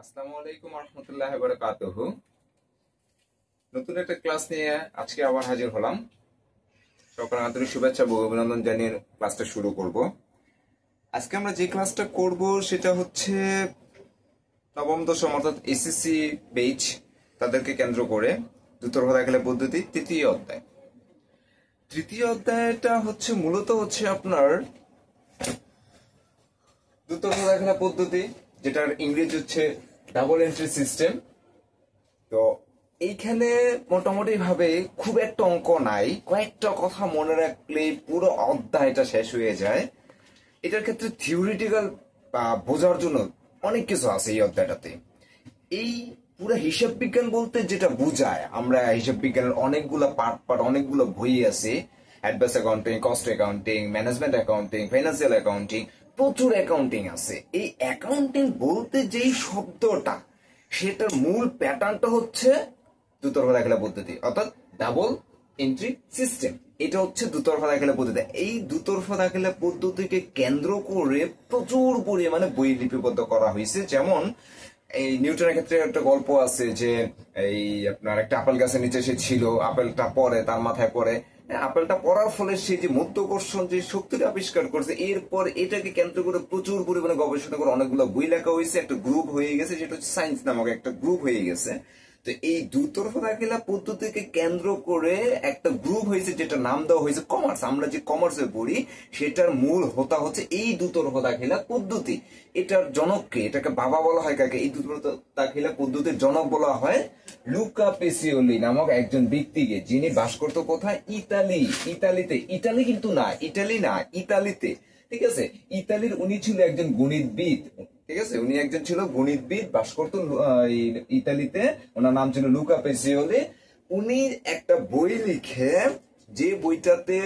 আসসালামু আলাইকুম রহমতুল্লাহ বারাকাতুহু। নতুন একটা ক্লাস নিয়ে আজকে আবার হাজির হলাম। সকল আন্তরিক শুভেচ্ছা ও অভিনন্দন জানিয়ে ক্লাসটা শুরু করব। আজকে আমরা যে ক্লাসটা করব সেটা হচ্ছে নবম দশম অর্থাৎ এসএসসি বেচ তাদেরকে কেন্দ্র করে দ্রুততর দাখিলা পদ্ধতি তৃতীয় অধ্যায়টা হচ্ছে মূলত হচ্ছে আপনার দ্রুততর দাখিলা পদ্ধতি, যেটার ইংরেজি হচ্ছে ডাবল এন্ট্রি সিস্টেম। তো এইখানে মোটামুটি ভাবে খুব একটা অঙ্ক নাই, কয়েকটা কথা মনে রাখলে পুরো অধ্যায়টা শেষ হয়ে যায়। এটার ক্ষেত্রে থিওরিটিক্যাল বা বোঝার জন্য অনেক কিছু আছে এই অধ্যায়টাতে। এই পুরো হিসাব বিজ্ঞান বলতে যেটা বোঝায়, আমরা হিসাব বিজ্ঞানের অনেকগুলো পার্ট অনেকগুলো বই আছে, advance accounting, cost accounting, management accounting, financial accounting, প্রচুর অ্যাকাউন্টিং আছে। এই অ্যাকাউন্টিং বলতে যেই শব্দটা, সেটার মূল প্যাটার্নটা হচ্ছে দুতরফা দাখিলা পদ্ধতি অর্থাৎ ডাবল এন্ট্রি সিস্টেম। এটা হচ্ছে দুতরফা দাখিলা পদ্ধতি। এই দুতরফা দাখিলা পদ্ধতিকে কেন্দ্র করে প্রচুর পরিমাণে বই লিপিবদ্ধ করা হয়েছে। যেমন এই নিউটনের ক্ষেত্রে একটা গল্প আছে যে এই আপনার একটা আপেল গাছের নিচে সে ছিল, আপেলটা পরে তার মাথায় পড়ে, আপেলটা পড়ার ফলে সে যে মধ্যাকর্ষণ যে শক্তিটা আবিষ্কার করছে, এরপর এটাকে কেন্দ্র করে প্রচুর পরিমাণে গবেষণা করে অনেকগুলো বই লেখা হয়েছে, একটা গ্রুপ হয়ে গেছে, যেটা হচ্ছে সায়েন্স নামক একটা গ্রুপ হয়ে গেছে। তো এই দুতরফা দাখিলা পদ্ধতিকে কেন্দ্র করে একটা গ্রুপ হয়েছে, যেটা নাম দেওয়া হয়েছে কমার্স। আমরা যে কমার্সে পড়ি সেটার মূল হোতা হচ্ছে এই দুতরফা দাখিলা পদ্ধতি। এটার জনককে, এটাকে বাবা বলা হয় কাকে? এই দুতরফা দাখিলা পদ্ধতির জনক বলা হয় লুকা পেসিওলি নামক একজন ব্যক্তিকে, যিনি বাস করতো কোথায়? ইতালিতে। ইটালি কিন্তু না, ইটালি না, ইতালিতে। ঠিক আছে, ইতালির উনি ছিল একজন গণিতবিদ। ঠিক আছে, উনি একজন ছিল গণিতবিদ, বাস করতেন ইতালিতে। ওনার নাম ছিল লুকা পেসিওলি। উনি একটা বই লিখে, যে বইটাতে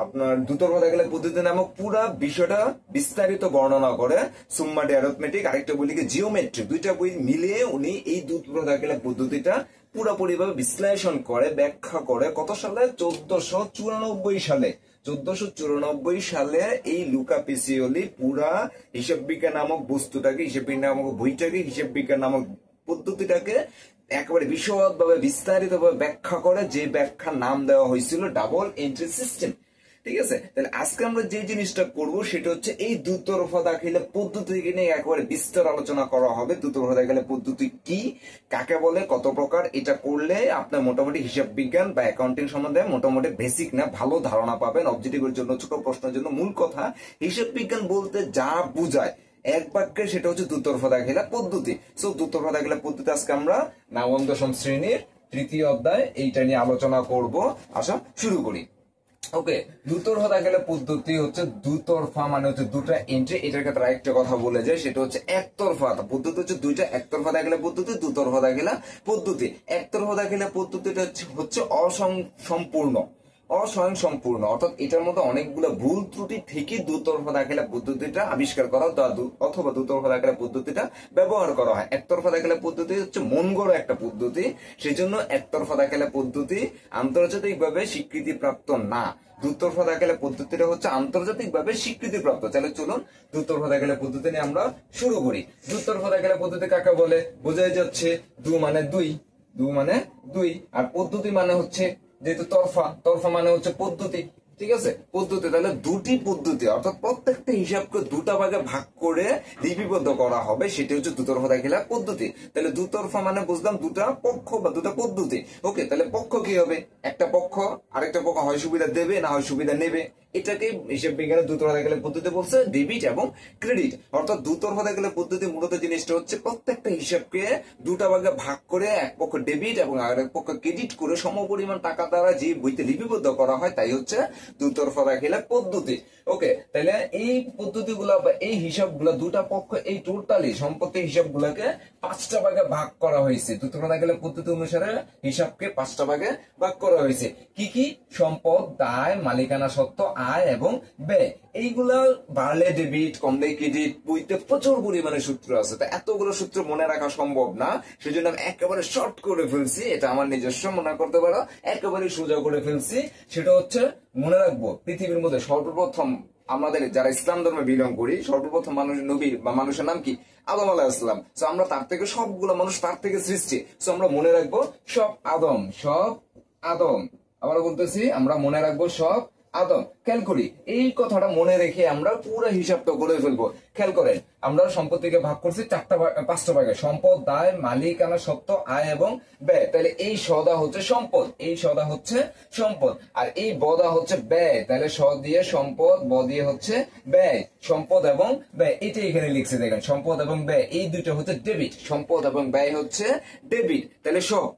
আপনার দুতরফা দাখিলা পদ্ধতি নামক পুরা বিষয়টা বিস্তারিত বর্ণনা করে, সুম্মা ডে অ্যারিথমেটিক, আরেকটা বই লিখে জিওমেট্রি। দুইটা বই মিলিয়ে উনি এই দুতরফা দাখিলা পদ্ধতিটা পুরোপুরি ভাবে বিশ্লেষণ করে, ব্যাখ্যা করে। কত সালে? 1494 সালে। 1494 সালে এই লুকা পেসিওলি পুরা হিসাব বিজ্ঞান নামক বস্তুটাকে, হিসাব বিজ্ঞান নামক বইটাকে, হিসাব বিজ্ঞান নামক পদ্ধতিটাকে একেবারে বিশদভাবে বিস্তারিতভাবে ব্যাখ্যা করে, যে ব্যাখ্যার নাম দেওয়া হয়েছিল ডাবল এন্ট্রি সিস্টেম। ঠিক আছে, তাহলে আজকে আমরা যে জিনিসটা করব সেটা হচ্ছে এই দুতরফা দাখিলা পদ্ধতিকে নিয়ে একেবারে বিস্তার আলোচনা করা হবে। দুতরফা দাখিলা পদ্ধতি কি, কাকে বলে, কত প্রকার, এটা করলে আপনার মোটামুটি হিসাব বিজ্ঞান বা অ্যাকাউন্টিং সম্বন্ধে মোটামুটি বেসিক না ভালো ধারণা পাবেন। অবজেক্টিভের জন্য, ছোট প্রশ্নের জন্য মূল কথা, হিসাব বিজ্ঞান বলতে যা বুঝায় এক বাক্যে সেটা হচ্ছে দুতরফা দাখিলা পদ্ধতি। সো দুতরফা দাখিলা পদ্ধতি আজকে আমরা নবম দশম শ্রেণীর তৃতীয় অধ্যায় এইটা নিয়ে আলোচনা করব। আসা শুরু করি। ওকে, দুতরফা দাখিলা পদ্ধতি হচ্ছে দুতরফা মানে হচ্ছে দুটা এন্ট্রি। এটার ক্ষেত্রে আরেকটা কথা বলে যায়, সেটা হচ্ছে একতরফা পদ্ধতি হচ্ছে দুইটা। একতরফা দাখিলা পদ্ধতি, দুতরফা দাখিলা পদ্ধতি। একতরফা দাখিলা পদ্ধতিটা হচ্ছে অস্বয়ংসম্পূর্ণ, অর্থাৎ এটার মধ্যে অনেকগুলো ভুল ত্রুটি থেকে দুতরফা দাখিলা পদ্ধতিটা আবিষ্কার করা অথবা দুতরফা দাখিলা পদ্ধতিটা ব্যবহার করা হয়। একতরফা দাখিলা পদ্ধতি হচ্ছে মন গড়া একটা পদ্ধতি, সেজন্য একতরফা দাখিলা পদ্ধতি আন্তর্জাতিকভাবে স্বীকৃতিপ্রাপ্ত না। দুতরফা দাখিলা পদ্ধতিটা হচ্ছে আন্তর্জাতিকভাবে স্বীকৃতিপ্রাপ্ত। তাহলে চলুন দুতরফা দাখিলা পদ্ধতি নিয়ে আমরা শুরু করি। দুতরফা দাখিলা পদ্ধতি কাকে বলে? বোঝাই যাচ্ছে দু মানে দুই, আর পদ্ধতি মানে হচ্ছে, যেহেতু তরফা মানে হচ্ছে পদ্ধতি। ঠিক আছে, পদ্ধতি। তাহলে দুটি পদ্ধতি, অর্থাৎ প্রত্যেকটা হিসাবকে দুটা ভাগে ভাগ করে লিপিবদ্ধ করা হবে, সেটা হচ্ছে দুতরফা দাখিলা পদ্ধতি। তাহলে দুতরফা মানে বুঝলাম দুটা পক্ষ বা দুটা পদ্ধতি। ওকে, তাহলে পক্ষ কি হবে? একটা পক্ষ আরেকটা পক্ষ হয় সুবিধা দেবে, না হয় সুবিধা নেবে। এটাকে হিসাব বিজ্ঞানের দুতরফা দাখিলা পদ্ধতি বলছে ডেবিট এবং ক্রেডিট। অর্থাৎ দুতরফা দাখিলা পদ্ধতি মূলত জিনিসটা হচ্ছে প্রত্যেকটা হিসাবকে দুটা ভাগে ভাগ করে এক পক্ষ ডেবিট এবং আরেক পক্ষ ক্রেডিট করে সমপরিমাণ টাকা দ্বারা যে বইতে লিপিবদ্ধ করা হয়, তাই হচ্ছে দুতরফা দাখিলা পদ্ধতি। ওকে, তাহলে এই পদ্ধতিগুলো বা এই হিসাবগুলো দুটা পক্ষ এই টোটালি সম্পত্তি হিসাবগুলোকে পাঁচটা ভাগে ভাগ করা হয়েছে। দুতরফা দাখিলা পদ্ধতি অনুসারে হিসাবকে পাঁচটা ভাগে ভাগ করা হয়েছে। কি কি? সম্পদ, দায়, মালিকানা সত্ত্ব, আয় এবং ব্যয়। এইগুলা বাড়লে ডেবিট, কমলে ক্রেডিট, বইতে প্রচুর পরিমাণে সূত্র আছে। তা এতগুলো সূত্র মনে রাখা সম্ভব না, সেজন্য আমি একেবারে শর্ট করে ফেলছি। এটা আমার নিজস্ব, মনে করতে পারো, একেবারে সোজা করে ফেলছি। সেটা হচ্ছে মনে রাখবো পৃথিবীর মধ্যে সর্বপ্রথম আমাদের যারা ইসলাম ধর্মে বিলং করি, সর্বপ্রথম মানুষ নবী বা মানুষের নাম কি? আদম আলাইহিসসালাম। সো আমরা তার থেকে, সবগুলো মানুষ তার থেকে সৃষ্টি। সো আমরা মনে রাখবো সব আদম, সব আদম। আমরা বলতেছি আমরা মনে রাখবো সব আদম। খেয়াল করি, এই কথাটা মনে রেখে আমরা পুরো হিসাবটা করে ফেলবো। খেয়াল করেন, আমরা সম্পত্তিকে ভাগ করছি পাঁচটা ভাগে: সম্পদ, দায়, মালিকানা সত্ত্ব, আয় এবং ব্যয়। তাহলে এই সদা হচ্ছে সম্পদ, এই সদা হচ্ছে সম্পদ, আর এই বদা হচ্ছে ব্যয়। তাহলে স দিয়ে সম্পদ, ব দিয়ে হচ্ছে ব্যয়। সম্পদ এবং ব্যয়, এটা এখানে লিখছে দেখেন, সম্পদ এবং ব্যয় এই দুইটা হচ্ছে ডেবিট। সম্পদ এবং ব্যয় হচ্ছে ডেবিট। তাহলে সব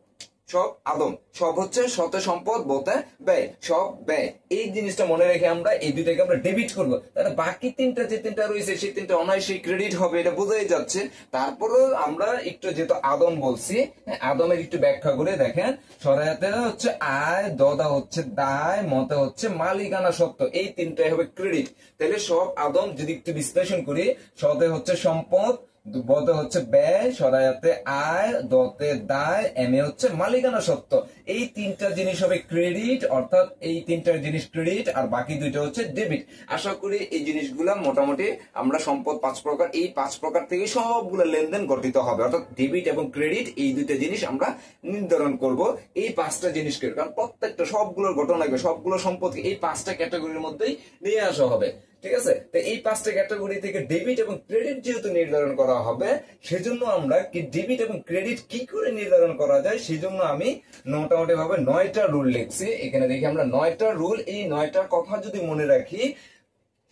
আদম, সব হচ্ছে শত সম্পদ, বলতে ব্যয়, সব ব্যয়। এই জিনিসটা মনে রেখে আমরা এই দুইটাকে আমরা ডেবিট করবো। তাহলে বাকি তিনটা যে তিনটা রয়েছে সেই তিনটা অনায়াসই ক্রেডিট হবে, এটা বোঝাই যাচ্ছে। তারপরেও আমরা একটু যেহেতু আদম বলছি, আদমের একটু ব্যাখ্যা করে দেখেন। সরায়াতে হচ্ছে আয়, দদা হচ্ছে দায়, মতে হচ্ছে মালিকানা সত্ত্ব, এই তিনটাই হবে ক্রেডিট। তাহলে সব আদম যদি একটু বিশ্লেষণ করি, সদে হচ্ছে সম্পদ, বদে হচ্ছে ব্যয়, সরায়াতে আয়, দতে দায়, এমে হচ্ছে মালিকানা সত্ত্ব। এই তিনটা জিনিস হবে ক্রেডিট, অর্থাৎ এই তিনটা জিনিস ক্রেডিট, আর বাকি দুইটা হচ্ছে ডেবিট। আশা করি এই জিনিসগুলা মোটামুটি আমরা সম্পদ 5 প্রকার, এই 5 প্রকার থেকে সবগুলো লেনদেন গঠিত হবে, অর্থাৎ ডেবিট এবং ক্রেডিট এই দুইটা জিনিস আমরা নির্ধারণ করব এই 5টা জিনিসকে। কারণ প্রত্যেকটা সবগুলোর ঘটনাকে, সবগুলো সম্পদকে এই 5টা ক্যাটাগরির মধ্যেই নিয়ে আসা হবে। ঠিক আছে? তো এই 5টা ক্যাটাগরি থেকে ডেবিট এবং ক্রেডিট যেহেতু নির্ধারণ করা হবে, সেজন্য আমরা কি ডেবিট এবং ক্রেডিট কি করে নির্ধারণ করা যায়, সেজন্য আমি মোটামুটি ভাবে 9টা রুল লিখছি। এখানে দেখি আমরা 9টা রুল, এই 9টার কথা যদি মনে রাখি,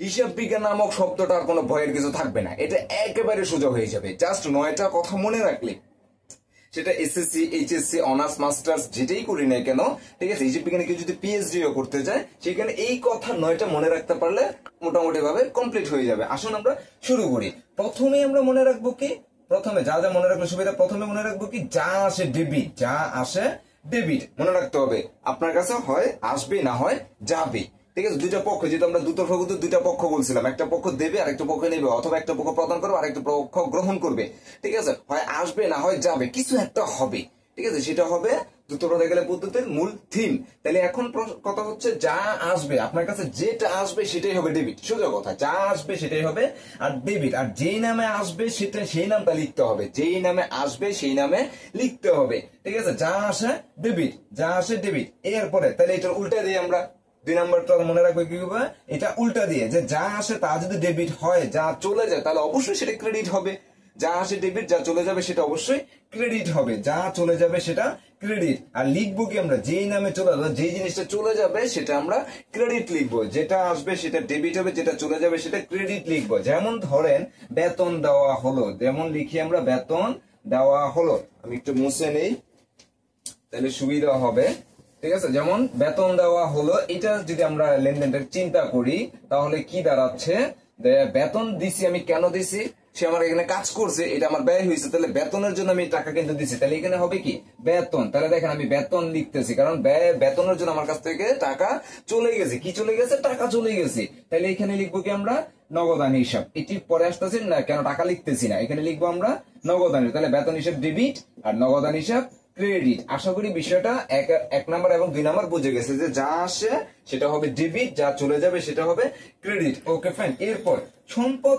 হিসাব বিজ্ঞান নামক শব্দটার কোনো ভয়ের কিছু থাকবে না, এটা একেবারে সোজা হয়ে যাবে। জাস্ট 9টা কথা মনে রাখলে, সেটা এসএসসি, এইচএসসি, অনার্স, মাস্টার্স যেটাই করি না কেন, ঠিক আছে, হিসাব বিজ্ঞানে কেউ যদি পিএইচডিও করতে চায়, সেখানে এই কথা 9টা মনে রাখতে পারলে মোটামুটি ভাবে কমপ্লিট হয়ে যাবে। আসুন আমরা শুরু করি। প্রথমে আমরা মনে রাখবো কি, প্রথমে যা যা মনে রাখলে সুবিধা, প্রথমে মনে রাখবো কি, যা আসে ডেবিট, যা আসে ডেবিট মনে রাখতে হবে। আপনার কাছে হয় আসবে, না হয় যাবে। ঠিক আছে? দুইটা পক্ষ, যেহেতু আমরা দুইটা পক্ষ বলছিলাম, একটা পক্ষ দেবে আর একটা পক্ষ নেবে, অথবা একটা পক্ষ প্রদান করবে আর একটা পক্ষ গ্রহণ করবে। ঠিক আছে? হয় আসবে, না হয় যাবে, কিছু একটা হবে। ঠিক আছে? সেটা হবে দ্রুত পদে গেলে পদ্ধতির মূল থিম। তাহলে এখন কথা হচ্ছে, যা আসবে, আপনার কাছে যেটা আসবে সেটাই হবে ডেবিট। সোজা কথা, যা আসবে সেটাই হবে আর ডেবিট। আর যেই নামে আসবে সেটা, সেই নামটা লিখতে হবে, যেই নামে আসবে সেই নামে লিখতে হবে। ঠিক আছে? যা আসে ডেবিট, যা আসে ডেবিট। এরপরে তাহলে এটা উল্টা দিয়ে আমরা 2 নম্বরটা মনে রাখবে কি হবে, এটা উল্টা দিয়ে, যে যা আসে তা যদি ডেবিট হয়, যা চলে যায় তাহলে অবশ্যই সেটা ক্রেডিট হবে। যা আসে ডেবিট, যা চলে যাবে সেটা অবশ্যই ক্রেডিট হবে। যা চলে যাবে সেটা ক্রেডিট। আর লিখবো কি আমরা, যেই নামে চলে যাবে, যেই জিনিসটা চলে যাবে সেটা আমরা ক্রেডিট লিখবো, যেটা আসবে সেটা ডেবিট হবে, যেটা চলে যাবে সেটা ক্রেডিট লিখবো। যেমন ধরেন বেতন দেওয়া হলো, যেমন লিখি আমরা বেতন দেওয়া হলো। আমি একটু মুছে নেই তাহলে সুবিধা হবে। ঠিক আছে? যেমন বেতন দেওয়া হলো, এটা যদি আমরা লেনদেনটা চিন্তা করি তাহলে কি দাঁড়াচ্ছে, বেতন দিছি, আমি কেন দিছি, সে আমার এখানে কাজ করছে, এটা আমার ব্যয় হয়েছে, তাহলে বেতনের জন্য আমি টাকা কিন্তু দিছি, তাহলে এখানে হবে কি বেতন। তাহলে দেখেন আমি বেতন লিখতেছি, কারণ বেতনের জন্য আমার কাছ থেকে টাকা চলে গেছে। কি চলে গেছে? টাকা চলে গেছে। তাহলে এখানে লিখবো কি আমরা নগদান হিসাব। এটি পরে আসতেছি না, কেন টাকা লিখতেছি না, এখানে লিখবো আমরা নগদান। তাহলে বেতন হিসাব ডেবিট আর নগদান হিসাব ক্রেডিট। আশা করি বিষয়টা 1 নাম্বার এবং 2 নাম্বার বুঝে গেছে, যে যা আসে সেটা হবে ডেবিট, যা চলে যাবে সেটা হবে ক্রেডিট। Okay fine. এরপর সম্পদ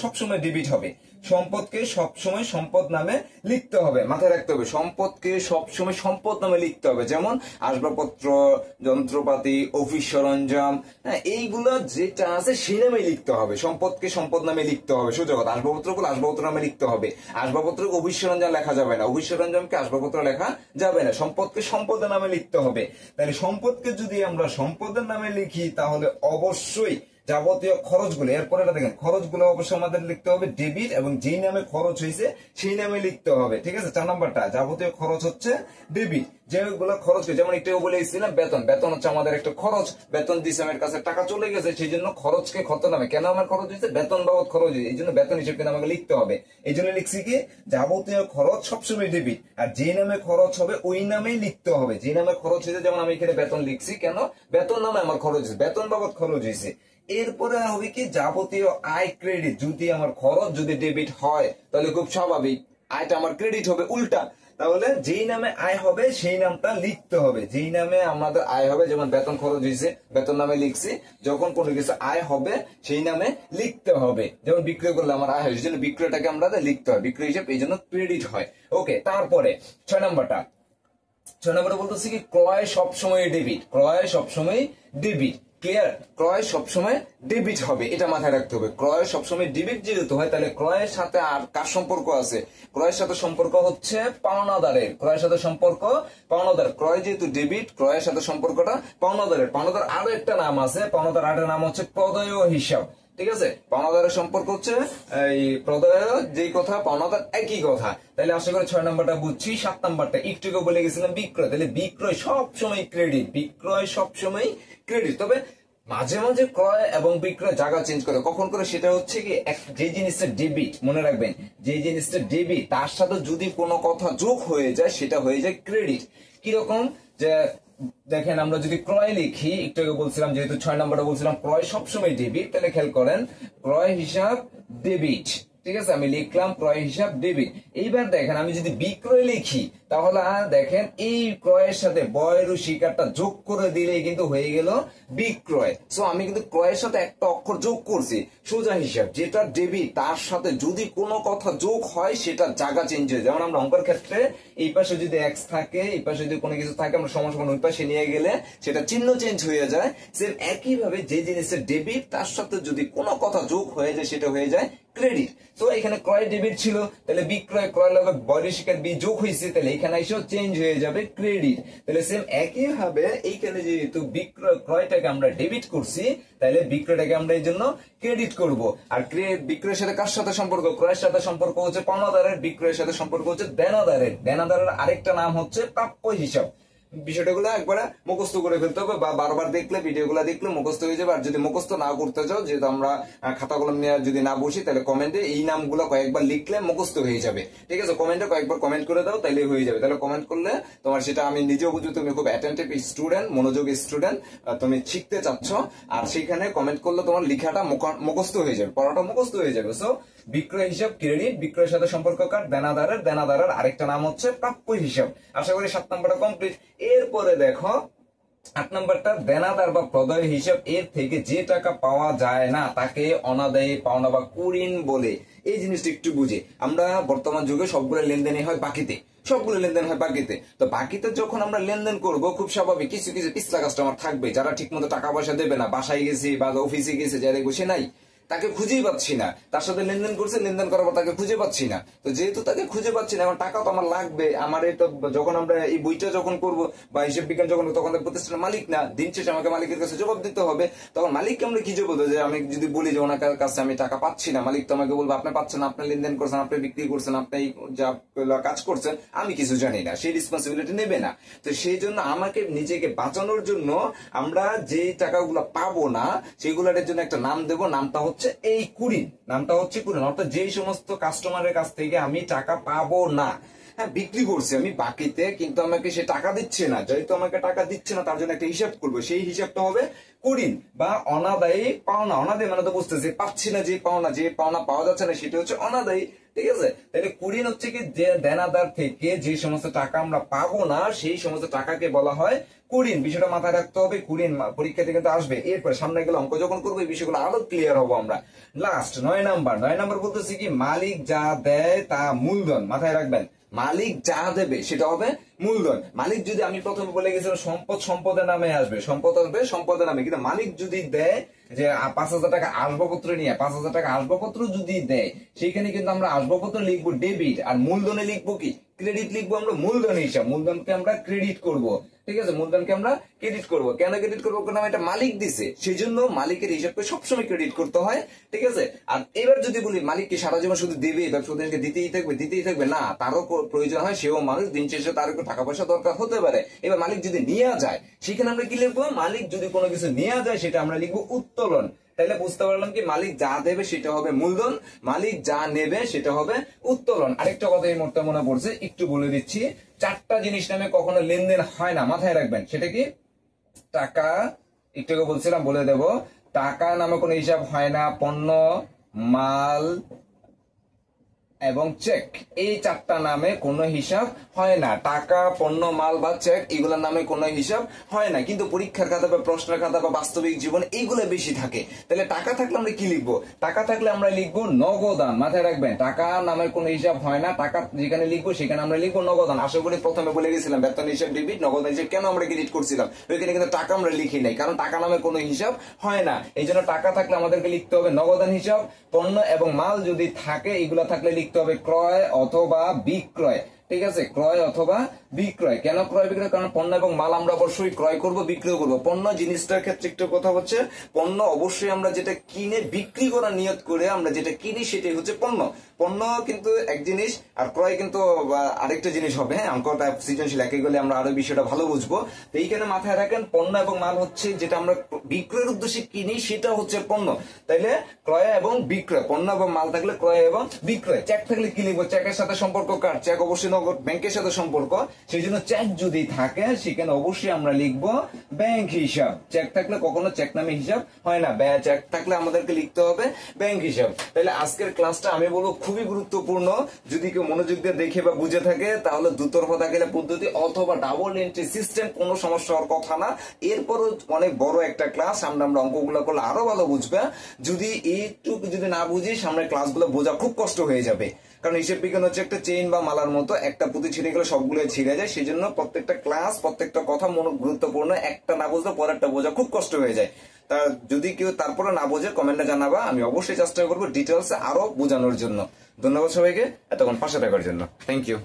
সবসময় ডেবিট হবে। সম্পদকে সবসময় সম্পদ নামে লিখতে হবে, মাথায় রাখতে হবে, সম্পদকে সবসময় সম্পদ নামে লিখতে হবে। যেমন আসবাবপত্র, যন্ত্রপাতি, অফিস সরঞ্জাম, এইগুলা যেটা আছে সেই নামে লিখতে হবে। সম্পদকে সম্পদ নামে লিখতে হবে, সোজা কথা। আসবাবপত্রগুলো আসবাবপত্র নামে লিখতে হবে। আসবাবপত্র অফিস সরঞ্জাম লেখা যাবে না, অফিস সরঞ্জামকে আসবাবপত্র লেখা যাবে না। সম্পদকে সম্পদের নামে লিখতে হবে। তাহলে সম্পদকে যদি আমরা সম্পদের নামে লিখি, তাহলে অবশ্যই যাবতীয় খরচগুলো, এরপরে দেখেন খরচগুলো অবশ্যই আমাদের লিখতে হবে ডেবিট, এবং যেই নামে খরচ হয়েছে সেই নামে লিখতে হবে। ঠিক আছে? 4 নাম্বারটা, যাবতীয় খরচ হচ্ছে ডেবিট। যেগুলো খরচ, যেমন একটু বলেছিলাম বেতন হচ্ছে আমাদের একটা খরচ, বেতন দিচ্ছে, আমার কাছে টাকা চলে গেছে, সেই জন্য খরচকে ক্ষত নামে, কেন আমার খরচ হয়েছে, বেতন বাবদ খরচ হয়েছে, এই জন্য বেতন হিসেবে কিন্তু আমাকে লিখতে হবে। এই জন্য লিখছি কি, যাবতীয় খরচ সবসময় ডেবিট, আর যে নামে খরচ হবে ওই নামেই লিখতে হবে। যে নামে খরচ হয়েছে, যেমন আমি এখানে বেতন লিখছি, কেন বেতন নামে আমার খরচ হয়েছে, বেতন বাবদ খরচ হয়েছে। এরপরে হবে কি, যাবতীয় আয় ক্রেডিট। যদি আমার খরচ যদি ডেবিট হয় তাহলে খুব স্বাভাবিক আয়টা আমার ক্রেডিট হবে, উল্টা। তাহলে যেই নামে আয় হবে সেই নামটা লিখতে হবে। যেই নামে আমাদের আয় হবে, যেমন বেতন খরচ হয়েছে বেতন নামে লিখছি, যখন কোনো কিছু আয় হবে সেই নামে লিখতে হবে। যেমন বিক্রয় করলে আমার আয় হয়, সেই জন্য বিক্রয়টাকে আমরা লিখতে হয়, বিক্রয় হিসাব এই জন্য ক্রেডিট হয়। ওকে, তারপরে 6 নম্বরটা বলতেছি কি ক্রয় সবসময় ডেবিট, ক্রয় সবসময় ডেবিট। ক্লিয়ার? ক্রয় সবসময় ডেবিট হবে, এটা মাথায় রাখতে হবে। ক্রয় সবসময় ডেবিট যেহেতু হয়, তাহলে ক্রয়ের সাথে আর কার সম্পর্ক আছে? ক্রয়ের সাথে সম্পর্ক হচ্ছে পাওনাদারের। ক্রয়ের সাথে সম্পর্ক পাওনাদার। ক্রয় যেহেতু ডেবিট, ক্রয়ের সাথে সম্পর্কটা পাওনাদারের। পাওনাদার আরো একটা নাম আছে, পাওনাদার আরেকটা নাম হচ্ছে প্রদেয় হিসাব। ঠিক আছে, পাওনাদারের সম্পর্ক হচ্ছে এই প্রদেয়, যেই কথা পাওনাদার একই কথা। তাহলে আশা করি 6 নম্বরটা বুঝছি। 7 নম্বরটা একটু বলে গেছিলাম বিক্রয়, তাহলে বিক্রয় সবসময় ক্রেডিট, বিক্রয় সবসময় ক্রেডিট। তবে মাঝে মাঝে ক্রয় এবং বিক্রয় জায়গা চেঞ্জ করে, কখন করে সেটা হচ্ছে কি যে জিনিসটা ডেবিট, মনে রাখবেন যে জিনিসটা ডেবিট তার সাথে যদি কোনো কথা যোগ হয়ে যায় সেটা হয়ে যায় ক্রেডিট। কিরকম? যে দেখেন আমরা যদি ক্রয় লিখি, একটু আগে বলছিলাম যেহেতু 6 নম্বরটা বলছিলাম ক্রয় সবসময় ডেবিট, তাহলে খেয়াল করেন ক্রয় হিসাব ডেবিট। ঠিক আছে, আমি লিখলাম ক্রয় হিসাব ডেবিট। এইবার দেখেন আমি যদি বিক্রয় লিখি, তাহলে দেখেন এই ক্রয়ের সাথে বয়ের শিকারটা যোগ করে দিলেই কিন্তু হয়ে গেল বিক্রয়। সো আমি কিন্তু ক্রয়ের সাথে একটা অক্ষর যোগ করছি, সোজা হিসাব যেটা ডেবিট তার সাথে যদি কোনো কথা যোগ হয় সেটা জায়গা চেঞ্জ হয়ে যায়। যেমন আমরা অঙ্কের ক্ষেত্রে এই পাশে যদি এক্স থাকে, এই পাশে যদি কোনো কিছু থাকে, আমরা সমান সমান ওই পাশে নিয়ে গেলে সেটা চিহ্ন চেঞ্জ হয়ে যায়। সেম একই ভাবে যে জিনিসের ডেবিট তার সাথে যদি কোনো কথা যোগ হয়ে যায় সেটা হয়ে যায় ক্রেডিট। তো এখানে ক্রয় ডেবিট ছিল, তাহলে বিক্রয় ক্রয় লগে বয়ের শিকার বি যোগ হয়েছে, তাহলে এখানে এসেও চেঞ্জ হয়ে যাবে ক্রেডিট। তাহলে সেম একই ভাবে এইখানে যেহেতু বিক্রয় ক্রয়টাকে আমরা ডেবিট করছি, তাহলে বিক্রয়টাকে আমরা এই জন্য ক্রেডিট করব। আর বিক্রয়ের সাথে কার সাথে সম্পর্ক? ক্রয়ের সাথে সম্পর্ক হচ্ছে পাওনাদারের, বিক্রয়ের সাথে সম্পর্ক হচ্ছে দেনাদারের। দেনাদারের আরেকটা নাম হচ্ছে প্রাপ্য হিসাব। বিষয়টাগুলো একবারে মুখস্থ করে ফেলতে হবে, বা বারবার দেখলে ভিডিওগুলো দেখলে মুখস্থ হয়ে যাবে। আর যদি মুখস্থ না করতে চাও, যেহেতু আমরা খাতা কলম নিয়ে যদি না বসি, তাহলে কমেন্টে এই নামগুলো কয়েকবার লিখলে মুখস্থ হয়ে যাবে। ঠিক আছে, কমেন্টে কয়েকবার কমেন্ট করে দাও, তাহলে হয়ে যাবে। তাহলে কমেন্ট করলে তোমার সেটা আমি নিজেও বুঝি তুমি খুব অ্যাটেন্টিভ স্টুডেন্ট, মনোযোগী স্টুডেন্ট, তুমি শিখতে চাচ্ছ। আর সেখানে কমেন্ট করলে তোমার লেখাটা মুখস্থ হয়ে যাবে, পড়াটা মুখস্থ হয়ে যাবে। সো বিক্রয় হিসাব ক্রেডিট, বিক্রয়ের সাথে সম্পর্ককার দেনাদারের, দেনাদারের আরেকটা নাম হচ্ছে প্রাপ্য হিসাব। আশা করি 7 নম্বরটা কমপ্লিট। এরপরে দেখো 8 নম্বরটা দেনাদার বা প্রদেয় হিসাব। এর থেকে যে টাকা পাওয়া যায় না তাকে অনাদায়ী পাওনা বা কুঋণ বলে। এই জিনিসটা একটু বুঝে, আমরা বর্তমান যুগে সবগুলো লেনদেনই হয় বাকিতে, সবগুলো লেনদেন হয় বাকিতে। তো বাকিতে যখন আমরা লেনদেন করব, খুব স্বাভাবিক কিছু কিছু পিছলা কাস্টমার থাকবে যারা ঠিক মতো টাকা পয়সা দেবে না। বাসায় গেছি বা অফিসে গেছে, যারা বসে নাই, তাকে খুঁজেই পাচ্ছি না। তার সাথে লেনদেন করছে, লেনদেন করার পর তাকে খুঁজে পাচ্ছি না। তো যেহেতু তাকে খুঁজে পাচ্ছি না, এখন টাকা তো আমার লাগবে। আমার এটা যখন আমরা এই বইটা যখন করবো বা হিসেব বিজ্ঞান যখন, তখন প্রতিষ্ঠানের মালিক না, দিন শেষে আমাকে মালিকের কাছে জবাব দিতে হবে। তখন মালিককে আমরা কি বলবো? যে আমি যদি বলি যে ওনার কাছে আমি টাকা পাচ্ছি না, মালিক তো আমাকে বলবো আপনি পাচ্ছেন, আপনি লেনদেন করছেন, আপনি বিক্রি করছেন, আপনি যা কাজ করছেন আমি কিছু জানি না, সেই রেসপন্সিবিলিটি নেবে না। তো সেই জন্য আমাকে নিজেকে বাঁচানোর জন্য আমরা যে টাকাগুলো পাবো না সেগুলোর জন্য একটা নাম দেব, নামটা হচ্ছে এই কুঋণ। নামটা হচ্ছে কুঋণ। অর্থাৎ যেই সমস্ত কাস্টমারের কাছ থেকে আমি টাকা পাবো না, হ্যাঁ বিক্রি করছি আমি বাকিতে, কিন্তু আমাকে সে টাকা দিচ্ছে না, যেহেতু আমাকে টাকা দিচ্ছে না তার জন্য একটা হিসাব করবো, সেই হিসাবটা হবে কুঋণ বা অনাদায়ী পাওনা। অনাদায়ী মানে তো বুঝতেছি পাচ্ছি না, যে পাওনা, যে পাওনা পাওয়া যাচ্ছে না সেটা হচ্ছে অনাদায়ী। ঠিক আছে, তাহলে কুঋণ হচ্ছে কি যে দেনাদার থেকে যে সমস্ত টাকা আমরা পাবো না সেই সমস্ত টাকাকে বলা হয় কুঋণ। বিষয়টা মাথায় রাখতে হবে। কুঋণ পরীক্ষাতে কিন্তু আসবে। এরপরে সামনে গেলে অঙ্ক যখন করবো এই বিষয়গুলো আরো ক্লিয়ার হবো আমরা। লাস্ট 9 নাম্বার বলতেছি কি মালিক যা দেয় তা মূলধন। মাথায় রাখবেন, মালিক যা দেবে সেটা হবে মূলধন। মালিক যদি, আমি প্রথমে বলে গেছিলাম সম্পদ সম্পদের নামে আসবে, সম্পদ আসবে সম্পদের নামে, কিন্তু মালিক যদি দেয় যে 5,000 টাকা আসবাবপত্র নিয়ে, 5,000 টাকা আসবাবপত্র যদি দেয়, সেইখানে কিন্তু আমরা আসবাবপত্র লিখবো ডেবিট, আর মূলধনে লিখবো কি ক্রেডিট লিখবো। আমরা মূলধন হিসাব, মূলধনকে আমরা ক্রেডিট করব। ঠিক আছে, মূলধনকে আমরা ক্রেডিট করব। কেন ক্রেডিট করবো? কারণ এটা মালিক দিছে, সেই জন্য মালিকের হিসাবকে সবসময় ক্রেডিট করতে হয়। ঠিক আছে, আর এবার যদি বলি মালিক কি সারা জীবন শুধু দেবে, ব্যবসা দিতেই থাকবে না, তারও প্রয়োজন হয়, সেও মানুষ, দিন শেষে তার একটু টাকা পয়সা দরকার হতে পারে। এবার মালিক যদি নিয়ে যায়, সেখানে আমরা কি লিখবো? মালিক যদি কোনো কিছু নিয়ে যায় সেটা আমরা লিখবো উত্তোলন। তাহলে বুঝতে পারলাম কি মালিক যা দেবে সেটা হবে মূলধন, মালিক যা নেবে সেটা হবে উত্তোলন। আরেকটা কথা এই মুহূর্তে মনে পড়ছে, একটু বলে দিচ্ছি। 4টা জিনিস নামে কখনো লেনদেন হয় না, মাথায় রাখবেন। সেটা কি? টাকা, একটু বলছিলাম বলে দেব, টাকা নামে কোনো হিসাব হয় না, পণ্য, মাল, এবং চেক, এই চারটা নামে কোনো হিসাব হয় না। টাকা, পণ্য, মাল বা চেক এগুলোর নামে কোনো হিসাব হয় না, কিন্তু পরীক্ষার খাতা বা প্রশ্নের খাতা বা বাস্তবিক জীবন এইগুলো বেশি থাকে। তাহলে টাকা থাকলে আমরা কি লিখবো? টাকা থাকলে আমরা লিখবো নগদান। মাথায় রাখবেন, টাকা নামে কোনো হিসাব হয় না, টাকা যেখানে লিখবো সেখানে আমরা লিখবো নগদান। আশা করি প্রথমে বলে গেছিলাম বেতন হিসাব ডেবিট, নগদান হিসাব কেন আমরা ক্রেডিট করছিলাম, ওইখানে কিন্তু টাকা আমরা লিখি নাই, কারণ টাকা নামে কোনো হিসাব হয় না। এই জন্য টাকা থাকলে আমাদেরকে লিখতে হবে নগদান হিসাব। পণ্য এবং মাল যদি থাকে, এগুলা থাকলে লিখতে হবে ক্রয় অথবা বিক্রয়। ঠিক আছে, ক্রয় অথবা বিক্রয়। কেন ক্রয় বিক্রয়? কারণ পণ্য এবং মাল আমরা অবশ্যই ক্রয় করব, বিক্রয় করব। পণ্য জিনিসটার ক্ষেত্রে একটু কথা হচ্ছে, পণ্য অবশ্যই আমরা যেটা কিনে বিক্রি করার নিয়ত করে আমরা যেটা কিনি সেটাই হচ্ছে পণ্য। পণ্য কিন্তু এক জিনিস, আর ক্রয় কিন্তু আরেকটা জিনিস হবে। হ্যাঁ, অঙ্কটা সৃজনশীল একে গেলে আমরা আরো বিষয়টা ভালো বুঝবো। তো এইখানে মাথায় রাখেন, পণ্য এবং মাল হচ্ছে যেটা আমরা বিক্রয়ের উদ্দেশ্যে কিনি সেটা হচ্ছে পণ্য। তাইলে ক্রয় এবং বিক্রয়, পণ্য এবং মাল থাকলে ক্রয় এবং বিক্রয়। চেক থাকলে কি লিখবো? চেকের সাথে সম্পর্ক কার? চেক অবশ্যই নগদ ব্যাংকের সাথে সম্পর্ক, সেই জন্য চেক যদি থাকে সেখানে অবশ্যই আমরা লিখবো ব্যাংক হিসাব। চেক থাকলে কখনো চেক নামে হিসাব হয় না, চেক থাকলে আমাদেরকে লিখতে হবে ব্যাংক হিসাব। তাহলে আজকের ক্লাসটা আমি বলবো খুবই গুরুত্বপূর্ণ। যদি কেউ মনোযোগ দিয়ে দেখে বা বুঝে থাকে তাহলে দুতরফা দাখিলা পদ্ধতি অথবা ডাবল এন্ট্রি সিস্টেম কোনো সমস্যা হওয়ার কথা না। এরপরও অনেক বড় একটা ক্লাস, আমরা অঙ্কগুলো করলে আরো ভালো বুঝবে। যদি এইটুকু যদি না বুঝি, সামনের ক্লাসগুলো বোঝা খুব কষ্ট হয়ে যাবে। কারণ হিসেব বিজ্ঞান হচ্ছে একটা চেইন বা মালার মতো, একটা পুঁতি ছিঁড়ে গেলে সবগুলো ছিঁড়ে যায়। সেই জন্য প্রত্যেকটা ক্লাস, প্রত্যেকটা কথা গুরুত্বপূর্ণ। একটা না বুঝলে পরেরটা বোঝা খুব কষ্ট হয়ে যায়। তা যদি কেউ তারপরে না বোঝে কমেন্টে জানাবা, আমি অবশ্যই চেষ্টা করবো ডিটেলস আরো বোঝানোর জন্য। ধন্যবাদ সবাইকে এতক্ষণ পাশে থাকার জন্য। Thank you.